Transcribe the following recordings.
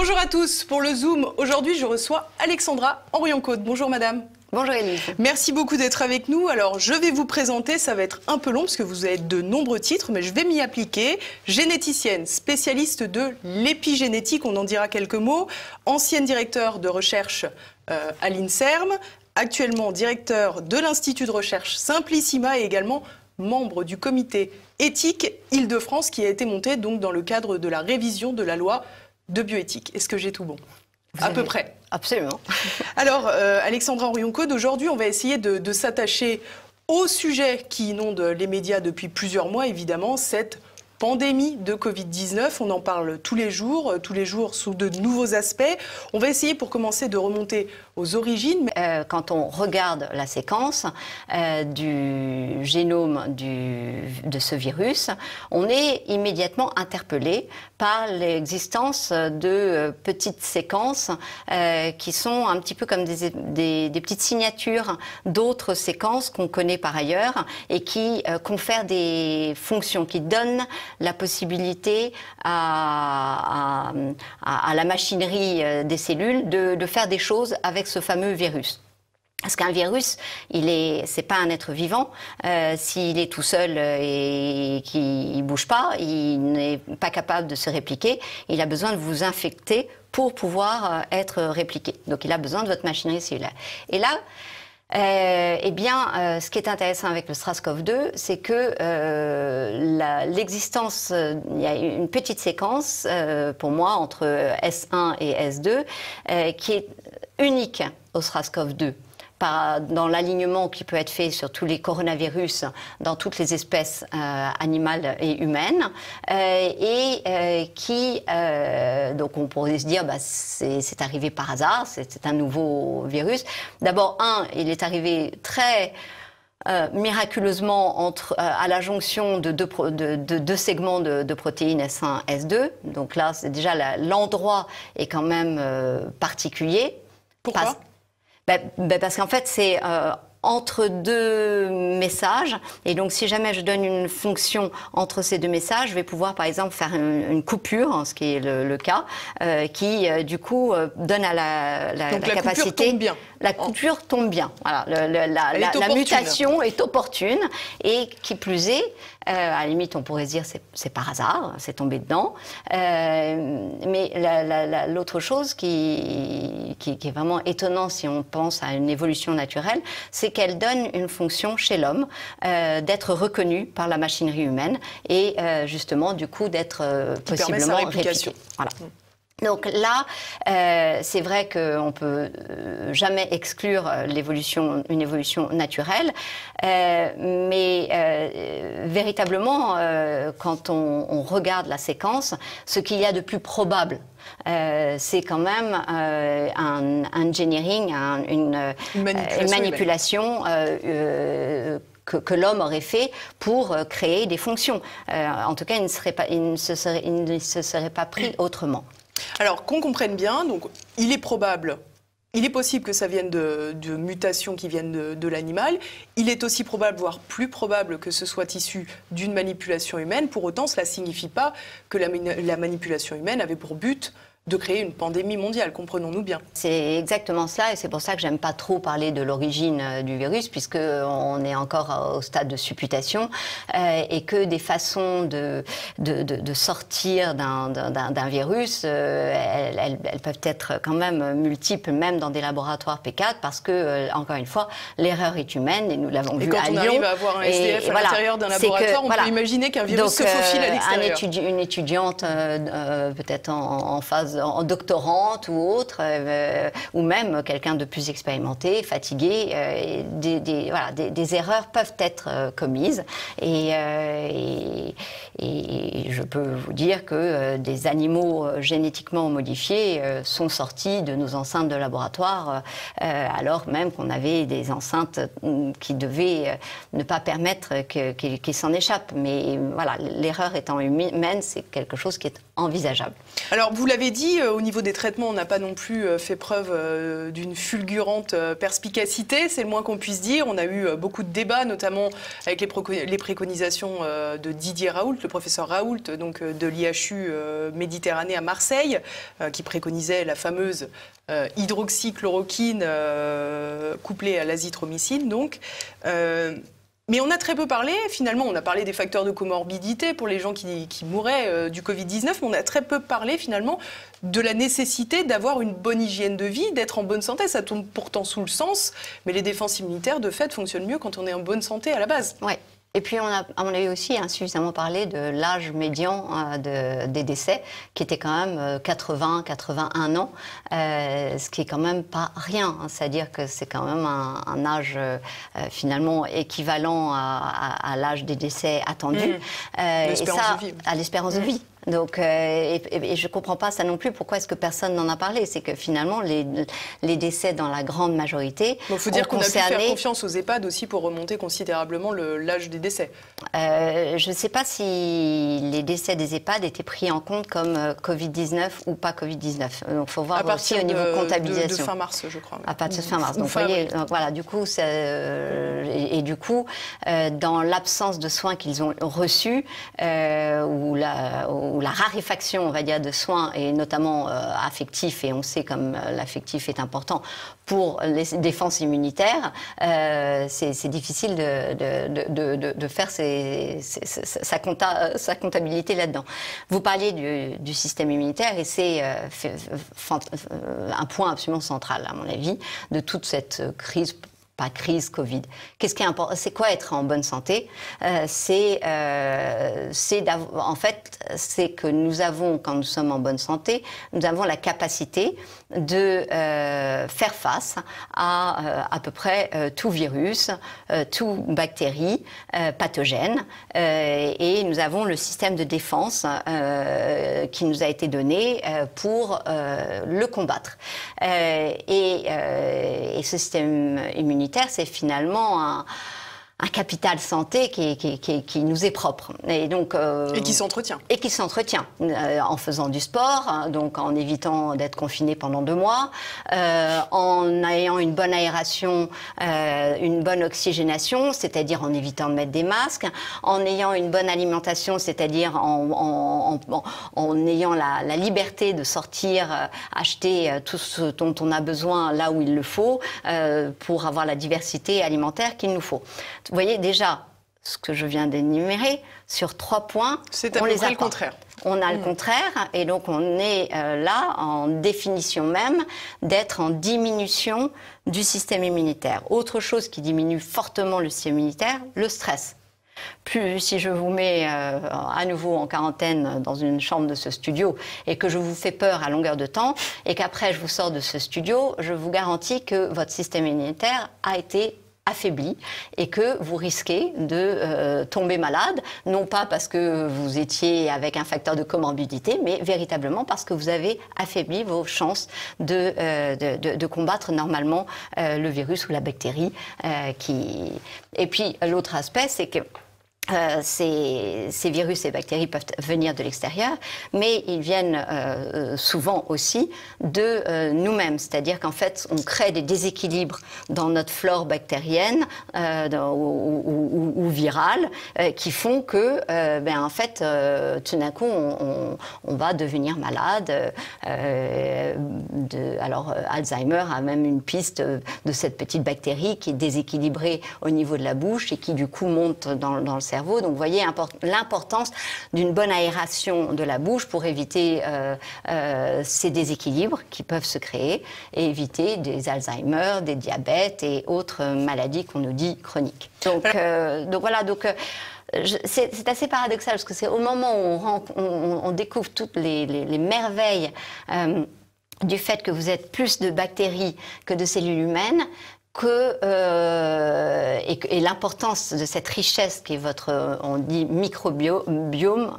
Bonjour à tous. Pour le Zoom, aujourd'hui, je reçois Alexandra Henrion-Côte. Bonjour madame. Bonjour Élise. Merci beaucoup d'être avec nous. Alors, je vais vous présenter, ça va être un peu long parce que vous avez de nombreux titres, mais je vais m'y appliquer. Généticienne, spécialiste de l'épigénétique, on en dira quelques mots. Ancienne directeure de recherche à l'INSERM, actuellement directeur de l'Institut de recherche Simplissima et également membre du comité éthique Île-de-France qui a été monté donc dans le cadre de la révision de la loi de bioéthique. Est-ce que j'ai tout bon? À peu près. Absolument. Alors, Alexandra Henrion-Côte, aujourd'hui, on va essayer de s'attacher au sujet qui inonde les médias depuis plusieurs mois, évidemment, cette pandémie de Covid-19. On en parle tous les jours sous de nouveaux aspects. On va essayer, pour commencer, de remonter aux origines. Quand on regarde la séquence du génome de ce virus, on est immédiatement interpellé par l'existence de petites séquences qui sont un petit peu comme des petites signatures d'autres séquences qu'on connaît par ailleurs et qui confèrent des fonctions, qui donnent la possibilité à la machinerie des cellules de faire des choses avec ce fameux virus. Parce qu'un virus, c'est pas un être vivant. S'il est tout seul et qu'il ne bouge pas, il n'est pas capable de se répliquer. Il a besoin de vous infecter pour pouvoir être répliqué. Donc il a besoin de votre machinerie cellulaire. Et là, ce qui est intéressant avec le SARS-CoV-2, c'est que l'existence, il y a une petite séquence, pour moi, entre S1 et S2, qui est unique au SARS-CoV-2. Dans l'alignement qui peut être fait sur tous les coronavirus dans toutes les espèces animales et humaines donc on pourrait se dire c'est arrivé par hasard, c'est un nouveau virus. D'abord, il est arrivé très miraculeusement à la jonction de deux segments de protéines S1 S2. Donc là, c'est déjà l'endroit est quand même particulier. Pourquoi? Parce qu'en fait, c'est entre deux messages. Et donc, si jamais je donne une fonction entre ces deux messages, je vais pouvoir, par exemple, faire une coupure, ce qui est le cas, qui, du coup, donne à la capacité... Coupure tombe bien. La coupure tombe bien. Voilà, la mutation est opportune. Et qui plus est, à la limite, on pourrait se dire c'est par hasard, c'est tombé dedans. Mais l'autre chose qui est vraiment étonnant si on pense à une évolution naturelle, c'est qu'elle donne une fonction chez l'homme d'être reconnu par la machinerie humaine et justement, du coup, d'être possiblement répliqué. Voilà. Donc là, c'est vrai qu'on ne peut jamais exclure une évolution naturelle, mais véritablement, quand on regarde la séquence, ce qu'il y a de plus probable, c'est quand même un engineering, une manipulation que l'homme aurait fait pour créer des fonctions. En tout cas, il ne se serait pas pris autrement. Alors, qu'on comprenne bien, donc, il est possible que ça vienne de mutations qui viennent de l'animal. Il est aussi probable, voire plus probable, que ce soit issu d'une manipulation humaine. Pour autant, cela ne signifie pas que la manipulation humaine avait pour but de créer une pandémie mondiale, comprenons-nous bien. C'est exactement cela, et c'est pour ça que j'aime pas trop parler de l'origine du virus, puisqu'on est encore au stade de supputation, et que des façons de sortir d'un virus, elles peuvent être quand même multiples, même dans des laboratoires P4, parce que, encore une fois, l'erreur est humaine, et nous l'avons vu à Lyon. Et quand on arrive à avoir un SDF à l'intérieur d'un laboratoire, on peut imaginer qu'un virus se faufile à l'extérieur. Une étudiante, peut-être en phase en doctorante ou autre, ou même quelqu'un de plus expérimenté, fatigué, des erreurs peuvent être commises. Et je peux vous dire que des animaux génétiquement modifiés sont sortis de nos enceintes de laboratoire, alors même qu'on avait des enceintes qui devaient ne pas permettre qu'ils s'en échappent. Mais voilà, l'erreur étant humaine, c'est quelque chose qui est envisageable. Alors, vous l'avez dit, dit, au niveau des traitements, on n'a pas non plus fait preuve d'une fulgurante perspicacité, c'est le moins qu'on puisse dire. On a eu beaucoup de débats, notamment avec les préconisations de Didier Raoult, le professeur Raoult, donc de l'IHU Méditerranée à Marseille, qui préconisait la fameuse hydroxychloroquine couplée à l'azithromycine. Donc, mais on a très peu parlé, finalement, on a parlé des facteurs de comorbidité pour les gens qui mouraient du Covid-19, mais on a très peu parlé finalement de la nécessité d'avoir une bonne hygiène de vie, d'être en bonne santé. Ça tombe pourtant sous le sens, mais les défenses immunitaires, de fait, fonctionnent mieux quand on est en bonne santé à la base. Ouais. Et puis, on a eu aussi insuffisamment parlé de l'âge médian des décès, qui était quand même 80-81 ans, ce qui est quand même pas rien. C'est-à-dire que c'est quand même un âge finalement équivalent à l'âge des décès attendus. Et ça, à l'espérance de vie. Donc, et je ne comprends pas ça non plus. Pourquoi est-ce que personne n'en a parlé? C'est que finalement, les décès, dans la grande majorité, il faut dire qu'on a pu faire confiance aux EHPAD aussi pour remonter considérablement l'âge des décès. Je ne sais pas si les décès des EHPAD étaient pris en compte comme Covid-19 ou pas Covid-19. Donc, il faut voir aussi au niveau comptabilisation. De fin mars, je crois. À partir de fin mars. Donc, vous voyez, voilà, du coup, et du coup, dans l'absence de soins qu'ils ont reçus, ou la raréfaction, on va dire, de soins, et notamment affectifs, et on sait comme l'affectif est important pour les défenses immunitaires, c'est difficile de faire sa comptabilité là-dedans. Vous parliez du système immunitaire, et c'est un point absolument central, à mon avis, de toute cette crise. Pas crise Covid. Qu'est-ce qui est important? C'est quoi être en bonne santé? En fait, c'est que nous avons, quand nous sommes en bonne santé, nous avons la capacité de faire face à peu près tout virus, tout bactérie pathogène, et nous avons le système de défense qui nous a été donné pour le combattre. Et ce système immunitaire, c'est finalement un capital santé qui nous est propre. Et donc, et qui s'entretient. Et qui s'entretient. En faisant du sport, donc en évitant d'être confiné pendant 2 mois, en ayant une bonne aération, une bonne oxygénation, c'est-à-dire en évitant de mettre des masques, en ayant une bonne alimentation, c'est-à-dire en ayant la liberté de sortir, acheter tout ce dont on a besoin là où il le faut, pour avoir la diversité alimentaire qu'il nous faut. Vous voyez déjà ce que je viens d'énumérer, sur 3 points, on les a le contraire. On a le contraire, et donc on est là en définition même d'être en diminution du système immunitaire. Autre chose qui diminue fortement le système immunitaire, le stress. Plus si je vous mets à nouveau en quarantaine dans une chambre de ce studio et que je vous fais peur à longueur de temps et qu'après je vous sors de ce studio, je vous garantis que votre système immunitaire a été affaibli et que vous risquez de tomber malade, non pas parce que vous étiez avec un facteur de comorbidité, mais véritablement parce que vous avez affaibli vos chances de combattre normalement le virus ou la bactérie. Et puis l'autre aspect, c'est que ces virus et bactéries peuvent venir de l'extérieur, mais ils viennent souvent aussi de nous-mêmes. C'est-à-dire qu'en fait, on crée des déséquilibres dans notre flore bactérienne ou virale qui font que, en fait, tout d'un coup, on va devenir malade. Alors, Alzheimer a même une piste de cette petite bactérie qui est déséquilibrée au niveau de la bouche et qui, du coup, monte dans le cerveau. Donc, vous voyez l'importance d'une bonne aération de la bouche pour éviter ces déséquilibres qui peuvent se créer et éviter des Alzheimer, des diabètes et autres maladies qu'on nous dit chroniques. Donc voilà. C'est assez paradoxal parce que c'est au moment où on découvre toutes les merveilles du fait que vous êtes plus de bactéries que de cellules humaines, et l'importance de cette richesse qui est on dit microbiome,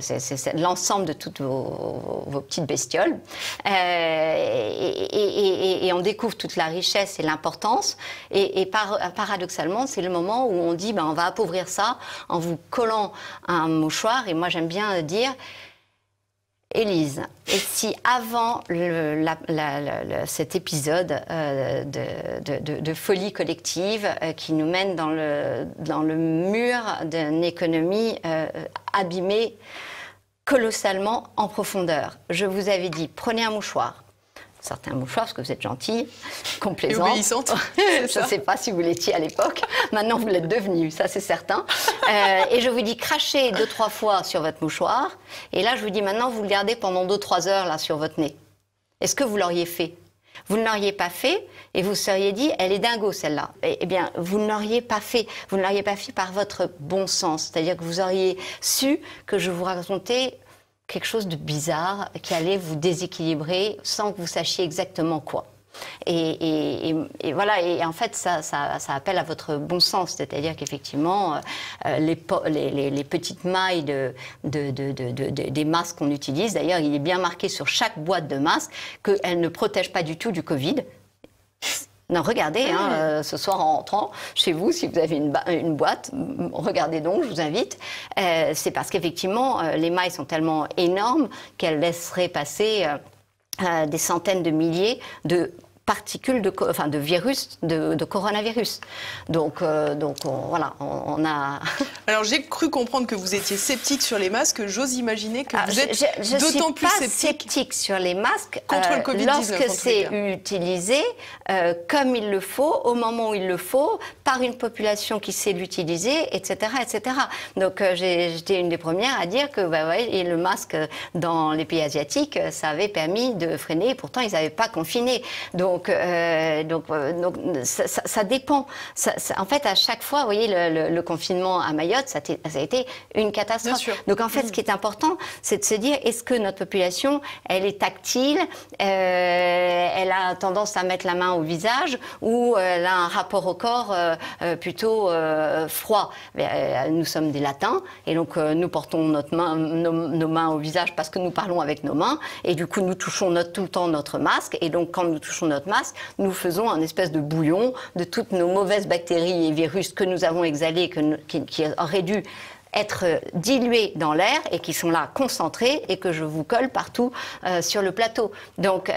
c'est l'ensemble de toutes vos petites bestioles, et on découvre toute la richesse et l'importance, et paradoxalement, c'est le moment où on dit on va appauvrir ça en vous collant un mouchoir, et moi j'aime bien dire, Élise, et si avant cet épisode de folie collective qui nous mène dans le mur d'une économie abîmée colossalement en profondeur, je vous avais dit, prenez un mouchoir, certains mouchoirs, parce que vous êtes gentille, complaisante. Et obéissante. Je ne sais pas si vous l'étiez à l'époque. Maintenant, vous l'êtes devenue, ça c'est certain. Et je vous dis, crachez 2-3 fois sur votre mouchoir. Et là, je vous dis, maintenant, vous le gardez pendant 2-3 heures là, sur votre nez. Est-ce que vous l'auriez fait? Vous ne l'auriez pas fait et vous seriez dit, elle est dingo celle-là. Eh bien, vous ne l'auriez pas fait. Vous ne l'auriez pas fait par votre bon sens. C'est-à-dire que vous auriez su que je vous racontais quelque chose de bizarre qui allait vous déséquilibrer sans que vous sachiez exactement quoi. Et voilà, et en fait, ça appelle à votre bon sens, c'est-à-dire qu'effectivement, les petites mailles des masques qu'on utilise, d'ailleurs, il est bien marqué sur chaque boîte de masque qu'elles ne protègent pas du tout du Covid. Non, regardez, ce soir en rentrant chez vous, si vous avez une boîte, regardez donc, je vous invite. C'est parce qu'effectivement, les mailles sont tellement énormes qu'elles laisseraient passer des centaines de milliers de particules de virus, de coronavirus. Donc voilà, on a... Alors j'ai cru comprendre que vous étiez sceptique sur les masques. J'ose imaginer que vous êtes d'autant plus sceptique sur les masques contre le Covid-19 lorsque c'est utilisé comme il le faut, au moment où il le faut, par une population qui sait l'utiliser, etc., etc. Donc j'étais une des premières à dire que et le masque dans les pays asiatiques, ça avait permis de freiner, et pourtant ils n'avaient pas confiné. Donc ça dépend. En fait, à chaque fois, vous voyez, le confinement à Mayotte, ça a été une catastrophe. Donc en fait, ce qui est important, c'est de se dire, est-ce que notre population, elle est tactile, elle a tendance à mettre la main au visage, ou elle a un rapport au corps plutôt froid. Nous sommes des latins, et donc nous portons nos mains au visage parce que nous parlons avec nos mains, et du coup nous touchons tout le temps notre masque, et donc quand nous touchons notre masque, nous faisons un espèce de bouillon de toutes nos mauvaises bactéries et virus que nous avons exhalés, qui auraient dû être dilués dans l'air et qui sont là concentrés et que je vous colle partout sur le plateau. Donc